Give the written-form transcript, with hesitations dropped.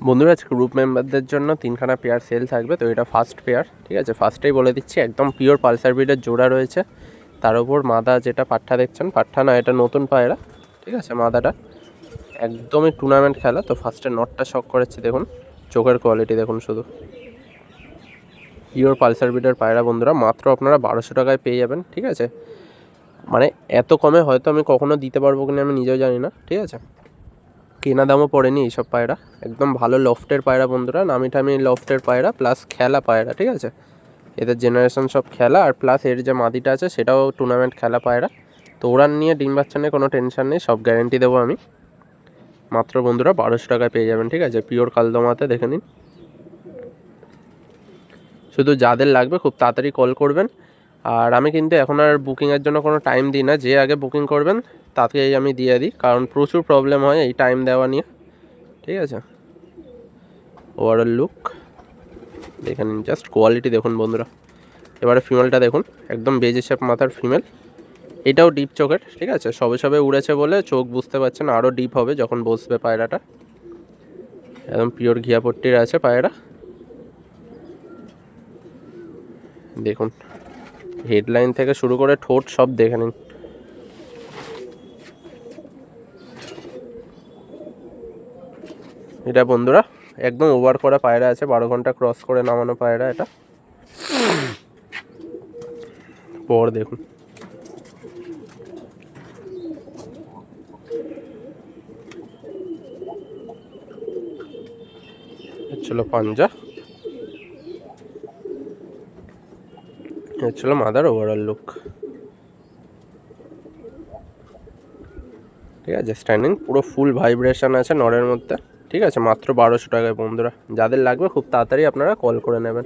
বন্ধুরা আজকে গ্রুপ মেম্বারদের জন্য 3খানা পেয়ার সেল থাকবে। তো এটা ফার্স্ট পেয়ার, ঠিক আছে। ফার্স্টেই বলে দিচ্ছি একদম পিওর পালসার ব্রিডের জোড়া রয়েছে। তার উপর মাদা যেটা পাঠা দেখছেন, পাঠা না, এটা নতুন পায়রা, ঠিক আছে। মাদাটা একদমই টুর্নামেন্ট খেলা। তো ফার্স্টে নটটা শক করেছে, দেখুন চোখের কোয়ালিটি দেখুন শুধু। পিওর পালসার ব্রিডের পায়রা বন্ধুরা, মাত্র আপনারা 1200 টাকায় পেয়ে যাবেন, ঠিক আছে। মানে এত কমে হয়তো আমি কখনো দিতে পারবো কিনা আমি নিজেও জানি না, ঠিক আছে। কেনা দামও পড়েনি এইসব পায়রা, একদম ভালো লফটের পায়রা বন্ধুরা, নামি টামি লফটের পায়রা প্লাস খেলা পায়রা, ঠিক আছে। এদের জেনারেশন সব খেলা, আর প্লাস এর যে মাদিটা আছে সেটাও টুর্নামেন্ট খেলা পায়রা। তো ওরান নিয়ে ডিম বাচ্চা নিয়ে কোনো টেনশন নেই, সব গ্যারেন্টি দেবো আমি। মাত্র বন্ধুরা 1200 টাকায় পেয়ে যাবেন, ঠিক আছে। পিওর কালদমাতে দেখে নিন। শুধু যাদের লাগবে খুব তাড়াতাড়ি কল করবেন। আর আমি কিন্তু এখন আর বুকিংয়ের জন্য কোনো টাইম দিই না, যে আগে বুকিং করবেন তাকেই আমি দিয়ে দিই, কারণ প্রচুর প্রবলেম হয় এই টাইম দেওয়া নিয়ে, ঠিক আছে। ওভারঅল লুক দেখে নিন, জাস্ট কোয়ালিটি দেখুন বন্ধুরা। এবারে ফিমেলটা দেখুন, একদম বেজে শেপ মাথার ফিমেল, এটাও ডিপ চোখের, ঠিক আছে। সবে সবে উড়েছে বলে চোখ বুঝতে পারছেন, আরও ডিপ হবে যখন বসবে পায়রাটা। একদম পিওর ঘিয়াপট্টির আছে পায়রা, দেখুন হেডলাইন থেকে শুরু করে ঠোঁট সব দেখে নিন। এটা বন্ধুরা একদম ওভার করা পায়রা আছে, 12 ঘন্টা ক্রস করে নামানো পায়রা এটা। পর দেখুন, ছিল পাঞ্জা, ছিল মাদার ওভারঅল লুক, ঠিক আছে। স্ট্যান্ডিং পুরো ফুল ভাইব্রেশন আছে নরের মধ্যে, ঠিক আছে। মাত্র 1200 টাকায় বন্ধুরা, যাদের লাগবে খুব তাড়াতাড়ি আপনারা কল করে নেবেন।